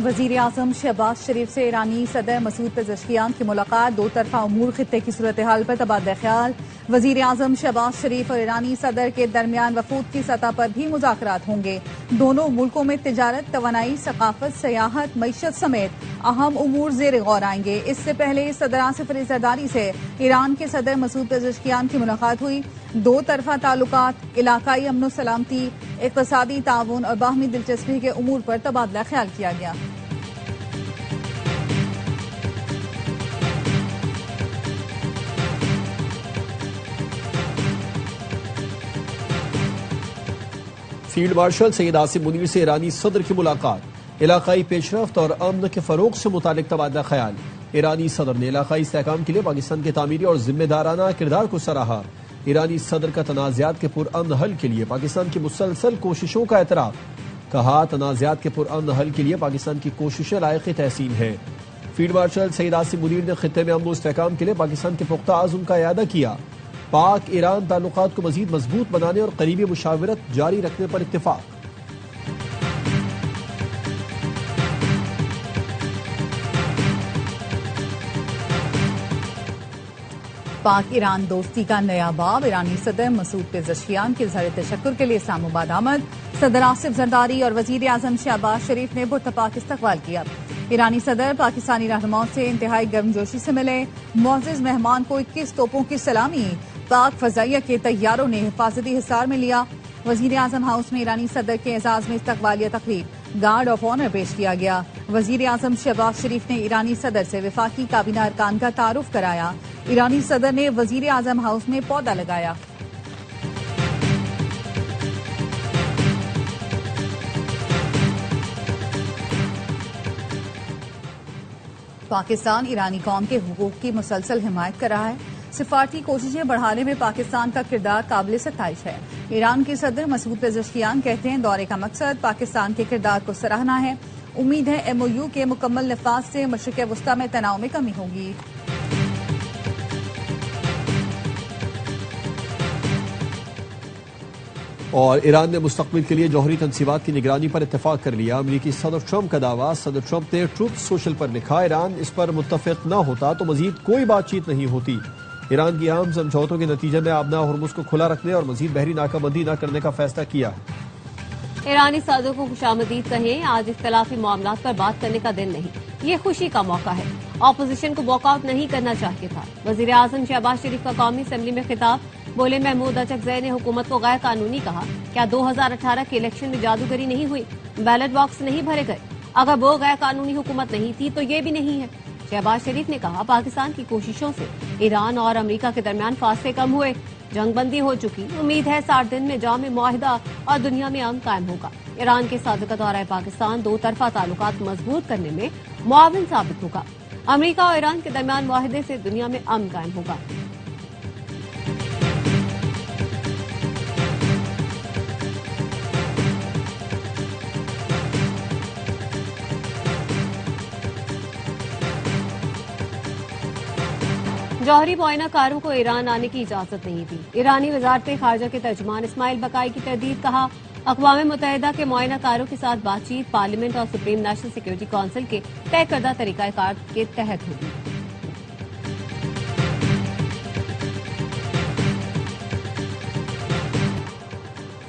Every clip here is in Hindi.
वजीर आजम शहबाज शरीफ से ईरानी सदर मसूद पेज़ेश्कियान की मुलाकात, दो तरफा उमूर खित्ते की सूरत हाल पर तबादला ख्याल। वजीर आजम शहबाज शरीफ और ईरानी सदर के दरमियान वफूद की सतह पर भी मुज़ाकरात होंगे। दोनों मुल्कों में तिजारत, तवानाई, सकाफत, सयाहत, मईशत समेत अहम उमूर जेर गौर आएंगे। इससे पहले सदर आसिफ अली जरदारी से ईरान के सदर मसूद पेज़ेश्कियान की मुलाकात हुई। दो तरफा ताल्लुकात, इलाकाई अमन सलामती, इक़्तिसादी ताउन और बाहमी दिलचस्पी के उमूर पर तबादला ख्याल किया गया। फील्ड मार्शल सैयद आसिम मुनीर से ईरानी सदर की मुलाकात, इलाकाई पेशरफ्त और अमन के फरोग से मुतालिक तबादला ख्याल। ईरानी सदर ने इलाकाई इस्तेहकाम के लिए पाकिस्तान के तामीरी और जिम्मेदाराना किरदार को सराहा। ईरानी सदर का तनाज़ात के पुरअमन हल के लिए पाकिस्तान की मुसलसल कोशिशों का एतराफ़, कहा तनाज़ात के पुरअमन हल के लिए पाकिस्तान की कोशिशें लायक़ तहसीन है। फील्ड मार्शल सैयद आसिम मुनीर ने खित्ते में अमन और इस्तेहकाम के लिए पाकिस्तान के पुख्ता आज़म का इयादा किया। पाक ईरान ताल्लुकात को मजीद मजबूत बनाने और करीबी मुशावरत जारी रखने पर इत्तेफाक। पाक ईरान दोस्ती का नया बाब, ईरानी सदर मसूद पेज़ेश्कियान के इज़हार तशक्कुर के लिए इस्लामाबाद आमद। सदर आसिफ जरदारी और वजीर आजम शहबाज शरीफ ने पुरतपाक इस्तकबाल किया। ईरानी सदर पाकिस्तानी रहनुमाओं से इंतहाई गर्मजोशी से मिले। मोअज़्ज़िज़ मेहमान को 21 तोपों की सलामी, पाक फजाइया के तैयारों ने हिफाजती हिसार में लिया। वजीर आजम हाउस में ईरानी सदर के एजाज में इस्तकबालिया तकरीब, गार्ड ऑफ ऑनर पेश किया गया। वजीर आजम शहबाज शरीफ ने ईरानी सदर से वफाकी काबीना अरकान का तारुफ कराया। ईरानी सदर ने वजीर आजम हाउस में पौधा लगाया। पाकिस्तान ईरानी कौम के हुकूक की मुसलसल हिमायत कर रहा है। सिफारती कोशिशें बढ़ाने में पाकिस्तान का किरदार काबिल सताइश है। ईरान के सदर मसूद पेज़ेश्कियान कहते हैं दौरे का मकसद पाकिस्तान के किरदार को सराहना है। उम्मीद है MOU के मुकम्मल नफाज से मशरिक़ वस्ता में तनाव में कमी होगी। और ईरान ने मुस्तक़बिल के लिए जौहरी तनसीबात की निगरानी पर इत्तेफाक कर लिया। अमरीकी सदर ट्रंप का दावा, सदर ट्रंप ने ट्रूथ सोशल पर लिखा, ईरान इस पर मुत्तफ़िक़ न होता तो मजीद कोई बातचीत नहीं होती। ईरान की अहम समझौतों के नतीजे में आबना हॉर्मुज़ को खुला रखने और मजीद बहरी नाकाबंदी न करने का फैसला किया। ईरानी सदर को खुशामदीद कहें, आज इख्तलाफी मामलात पर बात करने का दिन नहीं, ये खुशी का मौका है। ऑपोजिशन को वॉकआउट नहीं करना चाहिए था। वजीर आजम शहबाज शरीफ का कौमी असम्बली में खिताब, बोले महमूद अचकज़ई ने हुकूमत को गैर कानूनी कहा। क्या 2018 के इलेक्शन में जादूगरी नहीं हुई, बैलेट बॉक्स नहीं भरे गए? अगर वो गैर कानूनी हुकूमत नहीं थी तो ये भी नहीं है। शहबाज शरीफ ने कहा पाकिस्तान की कोशिशों से ईरान और अमेरिका के दरमियान फासले कम हुए, जंगबंदी हो चुकी। उम्मीद है 60 दिन में जामे मुआहिदा और दुनिया में अमन कायम होगा। ईरान के साथ का दौरा पाकिस्तान दो तरफा ताल्लुकात मजबूत करने में मुआविन साबित होगा। अमेरिका और ईरान के दरमियान मुआहिदे से दुनिया में अमन कायम होगा। जौहरी मुआयनाकारों को ईरान आने की इजाजत नहीं दी। ईरानी वजारत खारजा के तर्जुमान इस्माइल बकाई की तरदीद, कहा अक़वाम मुत्तहिदा के मुआयनाकारों के साथ बातचीत पार्लियामेंट और सुप्रीम नेशनल सिक्योरिटी काउंसिल के तय करदा तरीकाकार के तहत होगी।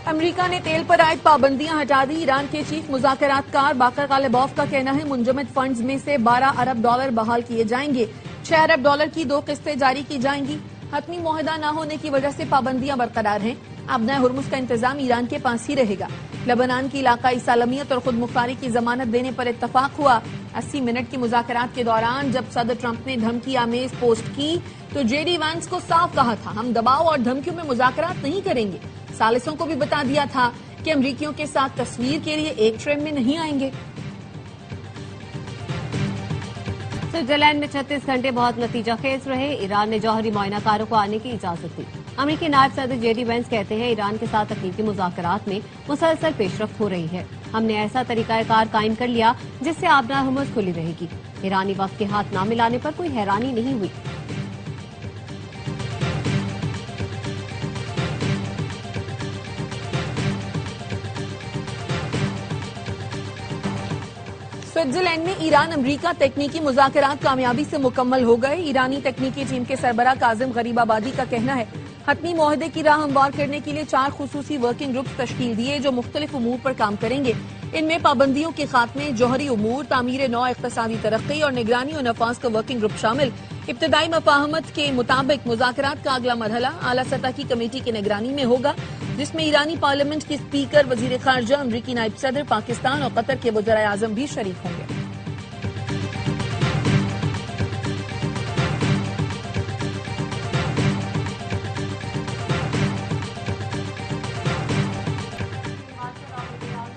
अमेरिका ने तेल पर आयद पाबंदियां हटा दी। ईरान के चीफ मुज़ाकरातकार बाकर गालिबॉफ का कहना है मुंजमद फंड्स में से $12 अरब बहाल किए जाएंगे। $6 अरब की 2 किस्तें जारी की जाएंगी। हतमी मुआहिदा न होने की वजह से पाबंदियां बरकरार हैं। आबना हुर्मुज़ का इंतजाम ईरान के पास ही रहेगा। लेबनान की इलाकाई सालमियत और खुद मुख्तारी की जमानत देने पर इत्तफाक हुआ। 80 मिनट की मुज़ाकरात के दौरान जब सदर ट्रंप ने धमकी आमेज पोस्ट की तो JD वांस को साफ कहा था हम दबाव और धमकियों में मुज़ाकरात नहीं करेंगे। सालिसों को भी बता दिया था कि अमरीकियों के साथ तस्वीर के लिए एक ट्रेन में नहीं आएंगे। स्विट्जरलैंड में 36 घंटे बहुत नतीजा खेज रहे। ईरान ने जौहरी मुआयनाकारों को आने की इजाजत दी। अमेरिकी नायब सदर JD वांस कहते हैं ईरान के साथ तकनीकी मुज़ाकरात में मुसलसल पेशरफ्त हो रही है। हमने ऐसा तरीकाकार कायम कर लिया जिससे आबना हुर्मुज़ खुली रहेगी। ईरानी वक्त के हाथ न मिलाने पर कोई हैरानी नहीं हुई। स्विट्जरलैंड में ईरान अमरीका तकनीकी मुज़ाकरात कामयाबी से मुकम्मल हो गए। ईरानी तकनीकी टीम के सरबराह काजिम गरीबाबादी का कहना है हतमी मुआहदे की राह हमवार करने के लिए 4 खुसूसी वर्किंग ग्रुप्स तश्कील दिए जो मुख्तलिफ उमूर पर काम करेंगे। इनमें पाबंदियों के खात्मे, जौहरी उमूर, तामीर नौ, इक़्तिसादी तरक्की और निगरानी और नफाज का वर्किंग ग्रुप शामिल। इब्तदाई मफाहमत के मुताबिक मुज़ाकरात का अगला मरहला आला सतह की कमेटी की निगरानी में होगा जिसमें ईरानी पार्लियामेंट की स्पीकर, वजीर खारजा, अमरीकी नायब सदर, पाकिस्तान और कतर के वज़ीर आज़म भी शरीक होंगे।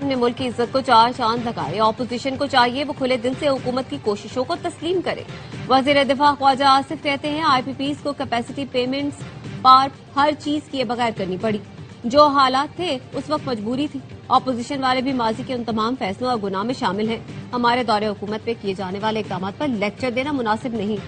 ने मुल्क की इज्जत को 4 चांद लगाए। ऑपोजिशन को चाहिए वो खुले दिल से हुकूमत की कोशिशों को तस्लीम करे। वजीर दिफा ख्वाजा आसिफ कहते हैं IPPs को कैपेसिटी पेमेंट्स पार हर चीज किए बगैर करनी पड़ी। जो हालात थे उस वक्त मजबूरी थी। ऑपोजिशन वाले भी माजी के उन तमाम फैसलों और गुनाह में शामिल हैं। हमारे दौरे हुकूमत पे किए जाने वाले इकदाम पर लेक्चर देना मुनासिब नहीं।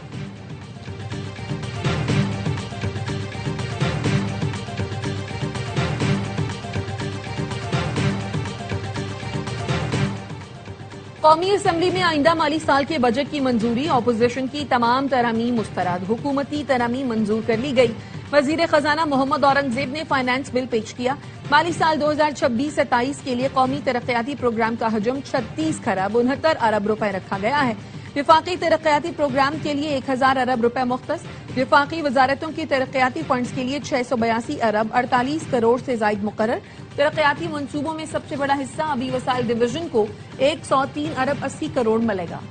कौमी असम्बली में आइंदा माली साल के बजट की मंजूरी। ऑपोजिशन की तमाम तरामीम मुस्तरद, हुकूमती तरामीम मंजूर कर ली गई। वजीर खजाना मोहम्मद औरंगजेब ने फाइनेंस बिल पेश किया। माली साल 2026-27 के लिए कौमी तरक्याती प्रोग्राम का हजम 36 खरब 69 अरब रुपए रखा गया है। विफाकी तरक्याती प्रोग्राम के लिए 1000 अरब रुपए मुख्तस। विफाकी वजारतों की तरक्याती फंड्स के लिए 682 अरब 48 करोड़ से जायद मुकर्रर। तरक्याती मंसूबों में सबसे बड़ा हिस्सा अबी वसाइल डिवीजन को 103 अरब 80 करोड़ मिलेगा।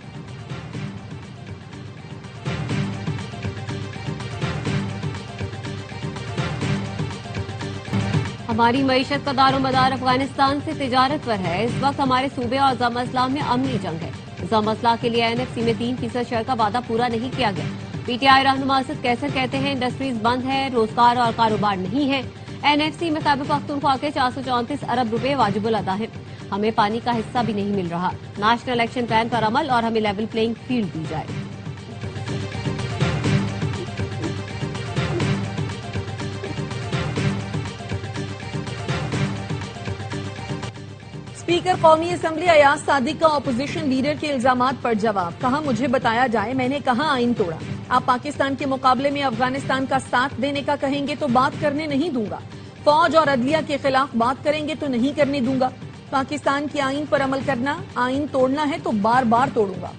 हमारी मईशत का दारोमदार अफगानिस्तान से तिजारत पर है। इस वक्त हमारे सूबे और जम-अज़लाह में अमनी जंग है। जम-अज़लाह के लिए NFC में 3% शेयर का वादा पूरा नहीं किया गया। PTI रहनुमा असद कैसर कहते हैं इंडस्ट्रीज बंद है, रोजगार और कारोबार नहीं है। NFC में खैबर पख्तूनख्वा के 434 अरब रुपए वाजिबुल अदा है। हमें पानी का हिस्सा भी नहीं मिल रहा। नेशनल एक्शन प्लान पर अमल और हमें लेवल प्लेइंग फील्ड दी जाए। स्पीकर कौमी असम्बली अयाज सादिक का ऑपोजिशन लीडर के इल्जामात पर जवाब। कहा मुझे बताया जाए मैंने कहा आइन तोड़ा। आप पाकिस्तान के मुकाबले में अफगानिस्तान का साथ देने का कहेंगे तो बात करने नहीं दूंगा। फौज और अदलिया के खिलाफ बात करेंगे तो नहीं करने दूंगा। पाकिस्तान के आइन पर अमल करना, आइन तोड़ना है तो बार बार तोड़ूंगा।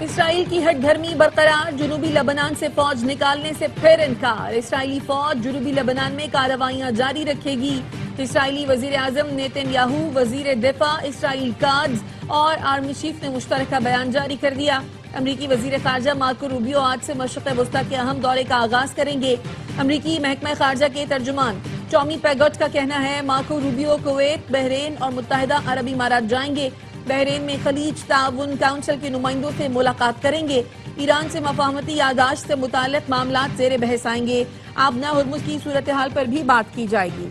इसराइल की हटधर्मी बरकरार। जुनूबी लेबनान से फौज निकालने से फिर इनकार। इसराइली फौज जुनूबी लेबनान में कार्रवाइयां जारी रखेगी। इसराइली वजीर आजम नेतन्याहू, वजीर दिफा इसराइल काद्स और आर्मी चीफ ने मुश्तरका बयान जारी कर दिया। अमरीकी वजीर खारजा मार्को रूबियो आज से मशरिक़ वस्ता के अहम दौरे का आगाज करेंगे। अमरीकी महकमा खारजा के तर्जुमान टॉमी पैगट का कहना है मार्को रूबियो कुवैत, बहरीन और मुत्तहिदा अरब इमारात जाएंगे। बहरीन में खलीज ताउन काउंसिल के नुमाइंदों से मुलाकात करेंगे। ईरान से मफाहमती यादाश्त से मुताल्लिक मामलात ज़ेरे बहस आएंगे। आबना हुर्मुज़ की सूरत हाल पर भी बात की जाएगी।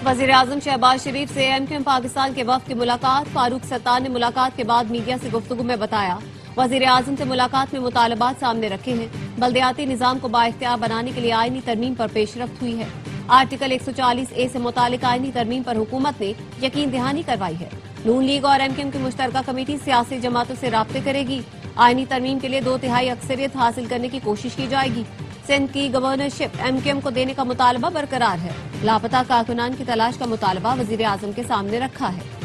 वज़ीर आज़म शहबाज शरीफ से MQM पाकिस्तान के वफ़द की मुलाकात। फारूक सत्तार ने मुलाकात के बाद मीडिया से गुफ्तगू में बताया वज़ीर आज़म से मुलाकात में मुतालबात सामने रखे हैं। बल्दियाती निज़ाम को बाइख्तियार बनाने के लिए आईनी तरमीम पर पेशरफ्त हुई है। आर्टिकल 140A से मुतालिक आईनी तरमीम पर हुकूमत ने यकीन दहानी करवाई है। नून लीग और MQM की मुश्तरका कमेटी सियासी जमातों से राब्ते करेगी। आईनी तरमीम के लिए 2/3 अक्सरियत हासिल करने की कोशिश की जाएगी। सिंध की गवर्नरशिप MQM को देने का मुतालबा बरकरार है। लापता कारकुनान की तलाश का मुतालबा वज़ीर आज़म के सामने रखा है।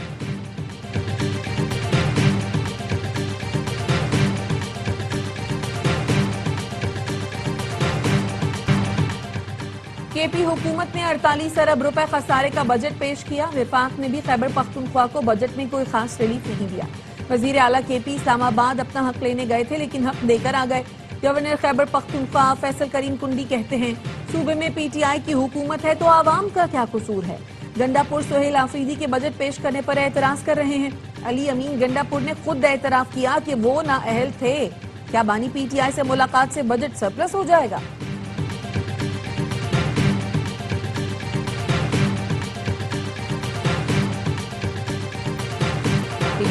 KP हुकूमत ने 48 अरब रुपए खसारे का बजट पेश किया। विफाक ने भी खैबर पख्तूनख्वा को बजट में कोई खास रिलीफ नहीं दिया। वजीर आला KP इस्लामाबाद अपना हक लेने गए थे लेकिन हक देकर आ गए। गवर्नर खैबर पख्तूनख्वा फैसल करीम कुंडी कहते हैं सूबे में PTI की हुकूमत है तो आवाम का क्या कसूर है। गंडापुर सुहेल आफरीदी के बजट पेश करने पर एतराज कर रहे हैं। अली अमीन गंडापुर ने खुद एतराफ किया कि वो नाअहल थे। क्या बानी PTI से मुलाकात से बजट सरप्लस हो जाएगा?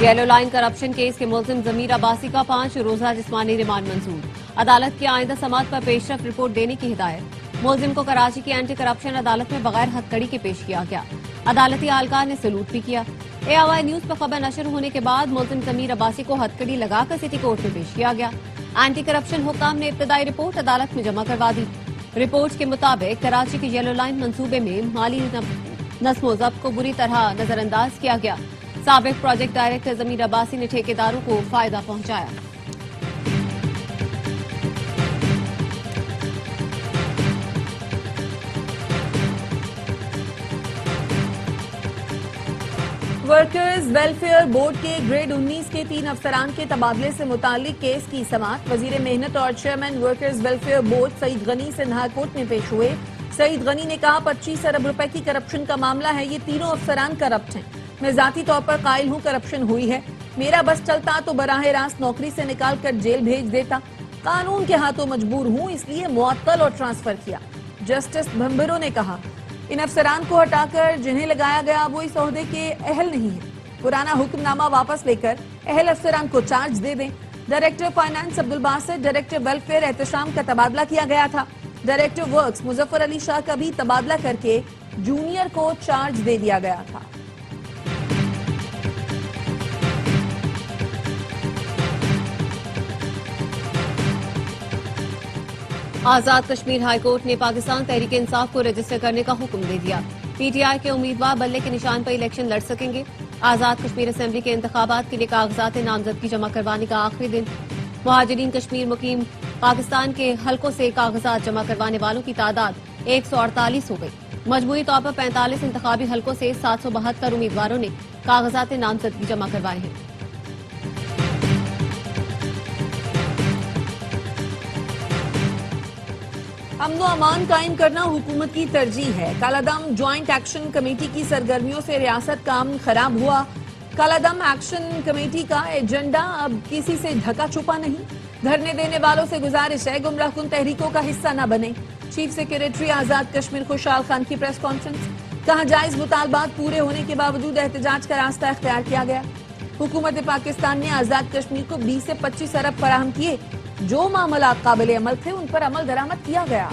येलो लाइन करप्शन केस के मुलजिम जमीर अब्बासी का 5 रोजा जिस्मानी रिमांड मंजूर। अदालत की आइंदा समाअत पर पेशरफ रिपोर्ट देने की हिदायत। मुलजिम को कराची की एंटी करप्शन अदालत में बगैर हथकड़ी के पेश किया गया। अदालती आलकार ने सलूट भी किया। AOI न्यूज पर खबर नशर होने के बाद मुलजिम जमीर अब्बासी को हथकड़ी लगाकर सिटी कोर्ट में पेश किया गया। एंटी करप्शन हुक्काम ने इब्तदाई रिपोर्ट अदालत में जमा करवा दी। रिपोर्ट के मुताबिक कराची के येलो लाइन मंसूबे में माली नस्मो ज़ब्त को बुरी तरह नजरअंदाज किया गया। साबिक प्रोजेक्ट डायरेक्टर जमीर अब्बासी ने ठेकेदारों को फायदा पहुंचाया। वर्कर्स वेलफेयर बोर्ड के ग्रेड 19 के 3 अफसरान के तबादले से मुतालिक केस की समाअत वजीर मेहनत और chairman workers welfare board Saeed Ghani Sindh high court में पेश हुए। सईद गनी ने कहा 25 अरब रुपए की करप्शन का मामला है। ये तीनों अफसरान करप्ट हैं। मैं जाती तौर पर कायल हूं करप्शन हुई है। मेरा बस चलता तो बराह रास्त नौकरी से निकाल कर जेल भेज देता। कानून के हाथों मजबूर हूं, इसलिए मुअत्तल और ट्रांसफर किया। जस्टिस भंबरो ने कहा इन अफसरान को हटाकर जिन्हें लगाया गया वो इस ओहदे के अहल नहीं है। पुराना हुक्मनामा वापस लेकर अहल अफसरान को चार्ज दे दें। Director finance Abdul Basit, director welfare Ehtesham का तबादला किया गया था। डायरेक्टर वर्क्स मुजफ्फर अली शाह का भी तबादला करके जूनियर को चार्ज दे दिया गया था। आजाद कश्मीर हाईकोर्ट ने पाकिस्तान तहरीक इंसाफ को रजिस्टर करने का हुक्म दे दिया। PTI के उम्मीदवार बल्ले के निशान पर इलेक्शन लड़ सकेंगे। आजाद कश्मीर असेंबली के इंतखाबात के लिए कागजात नामजदगी जमा करवाने का आखिरी दिन। मुहाजिरीन कश्मीर मुकीम पाकिस्तान के हलकों से कागजात जमा करवाने वालों की तादाद 148 हो गई। मजबूरी तौर पर 45 इंतखाबी हलकों से 772 उम्मीदवारों ने कागजात नामजदगी जमा करवाए हैं। अमन अमान कायम करना हुकूमत की तरजीह है। कालादम ज्वाइंट एक्शन कमेटी की सरगर्मियों से रियासत का अमन खराब हुआ। कालादम एक्शन कमेटी का एजेंडा अब किसी से ढका छुपा नहीं। धरने देने वालों से गुजारिश है गुमराहकुन तहरीकों का हिस्सा न बने। चीफ सेक्रेटरी आजाद कश्मीर खुशहाल खान की प्रेस कॉन्फ्रेंस। कहा जायज मुतालबात पूरे होने के बावजूद एहतजाज का रास्ता इख्तियार किया गया। हुकूमत पाकिस्तान ने आजाद कश्मीर को 20 से 25 अरब फराहम किए। जो मामला काबिल अमल थे उन पर अमल दरामद किया गया।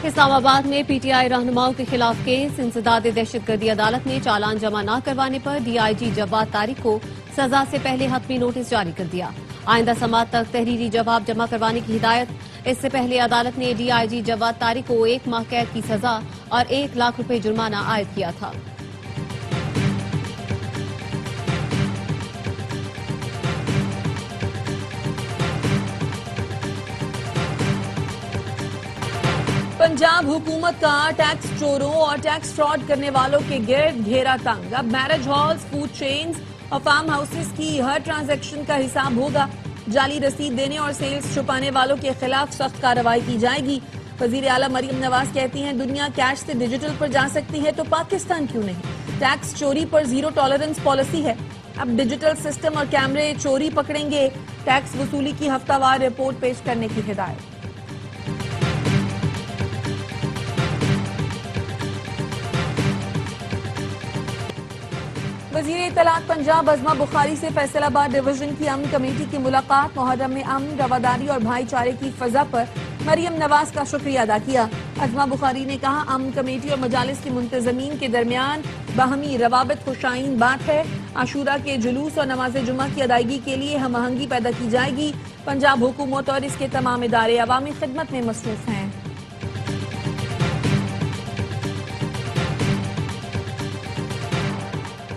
इस्लामाबाद में PTI रहनुमाओं के खिलाफ केस। इंसदाद दहशतगर्दी अदालत ने चालान जमा न करवाने पर DIG जवाद तारिक को सजा से पहले हतमी नोटिस जारी कर दिया। आइंदा समाअत तक तहरीरी जवाब जमा करवाने की हिदायत। इससे पहले अदालत ने DIG जवाद तारिक को 1 माह कैद की सजा और 1 लाख रुपए जुर्माना आयद किया था। पंजाब हुकूमत का टैक्स चोरों और टैक्स फ्रॉड करने वालों के गिर्द घेरा तंग। अब मैरिज हॉल्स, फूड चेन्स और फार्म हाउसेस की हर ट्रांजैक्शन का हिसाब होगा। जाली रसीद देने और सेल्स छुपाने वालों के खिलाफ सख्त कार्रवाई की जाएगी। वजीर आला मरियम नवाज कहती हैं दुनिया कैश से डिजिटल पर जा सकती है तो पाकिस्तान क्यों नहीं। टैक्स चोरी पर 0 टॉलरेंस पॉलिसी है। अब डिजिटल सिस्टम और कैमरे चोरी पकड़ेंगे। टैक्स वसूली की हफ्तावार रिपोर्ट पेश करने की हिदायत। वजीर इत्तलात पंजाब अज़मा बुखारी से फैसलाबाद डिवीजन की अमन कमेटी की मुलाकात। मुहर्रम में अमन, रवादारी और भाईचारे की फजा पर मरियम नवाज का शुक्रिया अदा किया। अज़मा बुखारी ने कहा अमन कमेटी और मजालिस की मुंतजमीन के दरमियान बाहमी रवाबत खुशाइन बात है। आशूरा के जुलूस और नमाज जुमा की अदायगी के लिए हम आहंगी पैदा की जाएगी। पंजाब हुकूमत और इसके तमाम इदारे अवामी खिदमत में मसरूफ हैं।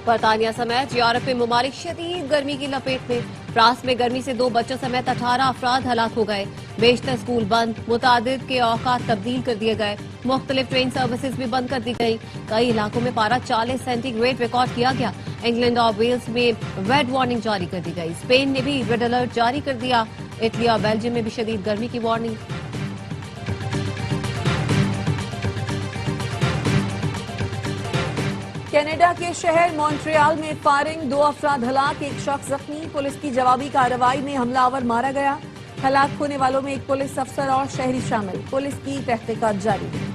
बरतानिया समेत यूरोपीय ममालिक शदीद गर्मी की लपेट में। फ्रांस में गर्मी से 2 बच्चों समेत 18 अफराद हलाक हो गए। बेशतर स्कूल बंद, मुतादिद के औकात तब्दील कर दिए गए। मुख्तलिफ ट्रेन सर्विसेज भी बंद कर दी गई। कई इलाकों में पारा 40 सेंटीग्रेड रिकॉर्ड किया गया। इंग्लैंड और वेल्स में रेड वार्निंग जारी कर दी गई। स्पेन ने भी रेड अलर्ट जारी कर दिया। इटली और बेल्जियम में भी शदीद गर्मी की वार्निंग। कनाडा के शहर मॉन्ट्रियल में फायरिंग, 2 अफराद हलाक, 1 शख्स जख्मी। पुलिस की जवाबी कार्रवाई में हमलावर मारा गया। हलाक होने वालों में एक पुलिस अफसर और शहरी शामिल। पुलिस की तहकीकात जारी है।